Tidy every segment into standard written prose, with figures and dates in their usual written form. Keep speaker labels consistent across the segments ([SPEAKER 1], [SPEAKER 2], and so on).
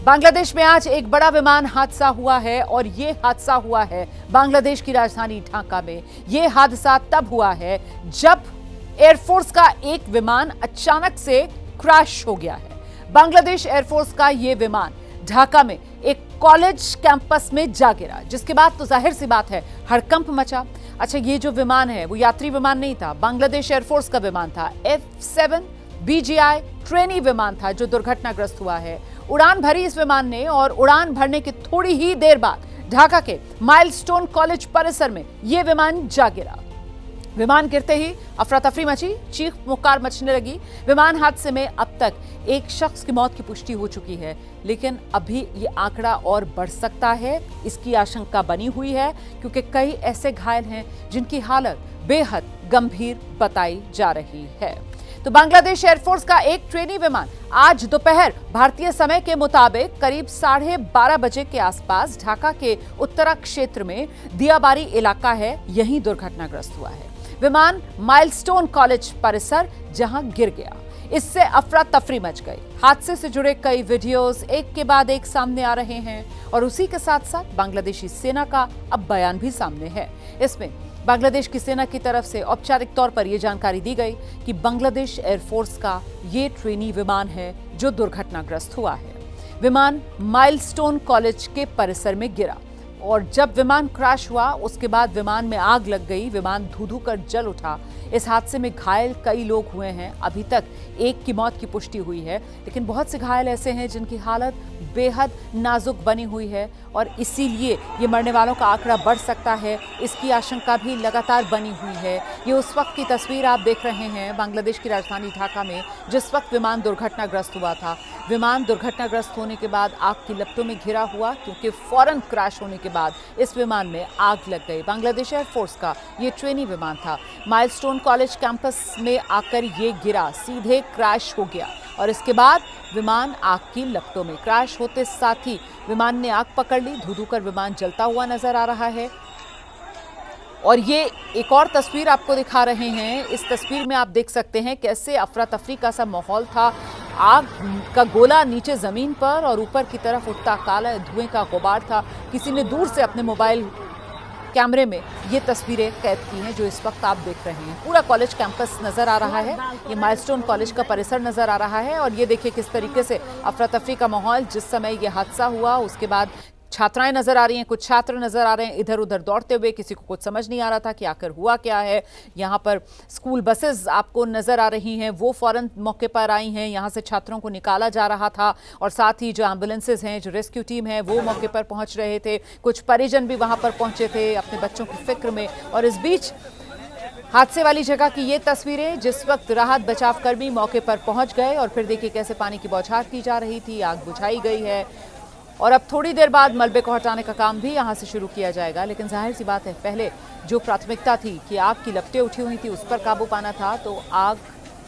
[SPEAKER 1] बांग्लादेश में आज एक बड़ा विमान हादसा हुआ है और ये हादसा हुआ है बांग्लादेश की राजधानी ढाका में। ये हादसा तब हुआ है जब एयरफोर्स का एक विमान अचानक से क्रैश हो गया है। बांग्लादेश एयरफोर्स का ये विमान ढाका में एक कॉलेज कैंपस में जा गिरा, जिसके बाद तो जाहिर सी बात है हड़कंप मचा। अच्छा, ये जो विमान है वो यात्री विमान नहीं था, बांग्लादेश एयरफोर्स का विमान था। F7 BGI ट्रेनी विमान था जो दुर्घटनाग्रस्त हुआ है। उड़ान भरी इस विमान ने और उड़ान भरने की थोड़ी ही देर बाद ढाका के माइलस्टोन कॉलेज परिसर में यह विमान जा गिरा। विमान गिरते ही अफरा तफरी मची, चीख पुकार मचने लगी। विमान हादसे में अब तक एक शख्स की मौत की पुष्टि हो चुकी है, लेकिन अभी ये आंकड़ा और बढ़ सकता है, इसकी आशंका बनी हुई है, क्योंकि कई ऐसे घायल हैं जिनकी हालत बेहद गंभीर बताई जा रही है। तो बांग्लादेश एयरफोर्स का एक ट्रेनी विमान आज दोपहर भारतीय समय के मुताबिक करीब 12:30 बजे के आसपास ढाका के उत्तरा क्षेत्र में दियाबारी इलाका है, यहीं दुर्घटनाग्रस्त हुआ है। विमान माइलस्टोन कॉलेज परिसर जहां गिर गया, इससे अफरा तफरी मच गई। हादसे से जुड़े कई वीडियोस एक के बाद एक सामने आ रहे हैं और उसी के साथ साथ बांग्लादेशी सेना का अब बयान भी सामने है। इसमें बांग्लादेश की सेना की तरफ से औपचारिक तौर पर यह जानकारी दी गई कि बांग्लादेश एयरफोर्स का ये ट्रेनी विमान है जो दुर्घटनाग्रस्त हुआ है। विमान माइलस्टोन कॉलेज के परिसर में गिरा और जब विमान क्रैश हुआ उसके बाद विमान में आग लग गई, विमान धू-धू कर जल उठा। इस हादसे में घायल कई लोग हुए हैं। अभी तक एक की मौत की पुष्टि हुई है, लेकिन बहुत से घायल ऐसे हैं जिनकी हालत बेहद नाजुक बनी हुई है और इसीलिए ये मरने वालों का आंकड़ा बढ़ सकता है, इसकी आशंका भी लगातार बनी हुई है। ये उस वक्त की तस्वीर आप देख रहे हैं बांग्लादेश की राजधानी ढाका में, जिस वक्त विमान दुर्घटनाग्रस्त हुआ था। विमान दुर्घटनाग्रस्त होने के बाद आग की लपटों में घिरा हुआ, क्योंकि फौरन क्रैश होने के बाद इस विमान में आग लग गई। बांग्लादेश एयरफोर्स का ये ट्रेनी विमान था। माइलस्टोन कॉलेज कैंपस में आकर ये गिरा, सीधे क्रैश हो गया और इसके बाद विमान आग की लपटों में। क्रैश होते साथ ही विमान ने आग पकड़ ली, धू-धू कर विमान जलता हुआ नजर आ रहा है। और ये एक और तस्वीर आपको दिखा रहे हैं। इस तस्वीर में आप देख सकते हैं कैसे अफरा तफरी का सा माहौल था। आग का गोला नीचे जमीन पर और ऊपर की तरफ उठता काला धुएं का गुबार था। किसी ने दूर से अपने मोबाइल कैमरे में ये तस्वीरें कैद की हैं जो इस वक्त आप देख रहे हैं। पूरा कॉलेज कैंपस नजर आ रहा है, ये माइलस्टोन कॉलेज का परिसर नजर आ रहा है और ये देखिए किस तरीके से अफरा तफरी का माहौल। जिस समय ये हादसा हुआ उसके बाद छात्राएं नजर आ रही हैं, कुछ छात्र नजर आ रहे हैं इधर उधर दौड़ते हुए, किसी को कुछ समझ नहीं आ रहा था कि आखिर हुआ क्या है। यहाँ पर स्कूल बसेस आपको नजर आ रही हैं, वो फौरन मौके पर आई हैं, यहाँ से छात्रों को निकाला जा रहा था और साथ ही जो एम्बुलेंसेज हैं, जो रेस्क्यू टीम है वो मौके पर पहुंच रहे थे। कुछ परिजन भी वहां पर पहुंचे थे अपने बच्चों की फिक्र में। और इस बीच हादसे वाली जगह की ये तस्वीरें, जिस वक्त राहत बचाव कर्मी मौके पर पहुंच गए और फिर देखिए कैसे पानी की बौछार की जा रही थी, आग बुझाई गई है और अब थोड़ी देर बाद मलबे को हटाने का काम भी यहां से शुरू किया जाएगा। लेकिन जाहिर सी बात है, पहले जो प्राथमिकता थी कि आग की लपटें उठी हुई थी उस पर काबू पाना था, तो आग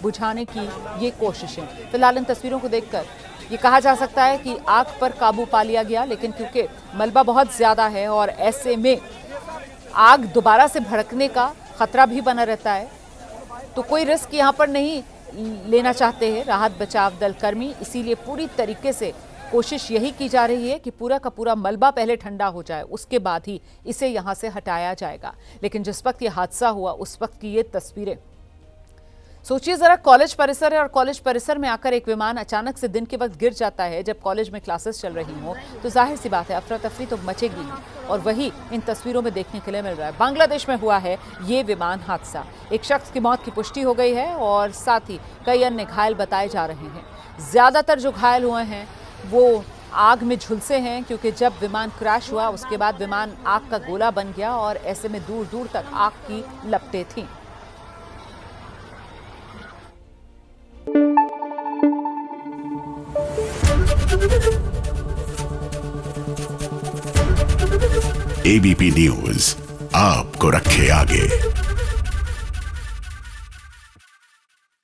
[SPEAKER 1] बुझाने की ये कोशिशें। फिलहाल इन तस्वीरों को देखकर ये कहा जा सकता है कि आग पर काबू पा लिया गया, लेकिन क्योंकि मलबा बहुत ज्यादा है और ऐसे में आग दोबारा से भड़कने का खतरा भी बना रहता है, तो कोई रिस्क यहाँ पर नहीं लेना चाहते हैं राहत बचाव दल कर्मी। इसीलिए पूरी तरीके से कोशिश यही की जा रही है कि पूरा का पूरा मलबा पहले ठंडा हो जाए, उसके बाद ही इसे यहां से हटाया जाएगा। लेकिन जिस वक्त ये हादसा हुआ उस वक्त की ये तस्वीरें, सोचिए जरा, कॉलेज परिसर है और कॉलेज परिसर में आकर एक विमान अचानक से दिन के वक्त गिर जाता है जब कॉलेज में क्लासेस चल रही हो, तो जाहिर सी बात है अफरा तफरी तो मचेगी ही। और वही इन तस्वीरों में देखने के लिए मिल रहा है। बांग्लादेश में हुआ है ये विमान हादसा, एक शख्स की मौत की पुष्टि हो गई है और साथ ही कई अन्य घायल बताए जा रहे हैं। ज्यादातर जो घायल हुए हैं वो आग में झुलसे हैं, क्योंकि जब विमान क्रैश हुआ उसके बाद विमान आग का गोला बन गया और ऐसे में दूर दूर तक आग की लपटें थीं।
[SPEAKER 2] एबीपी न्यूज आपको रखे आगे।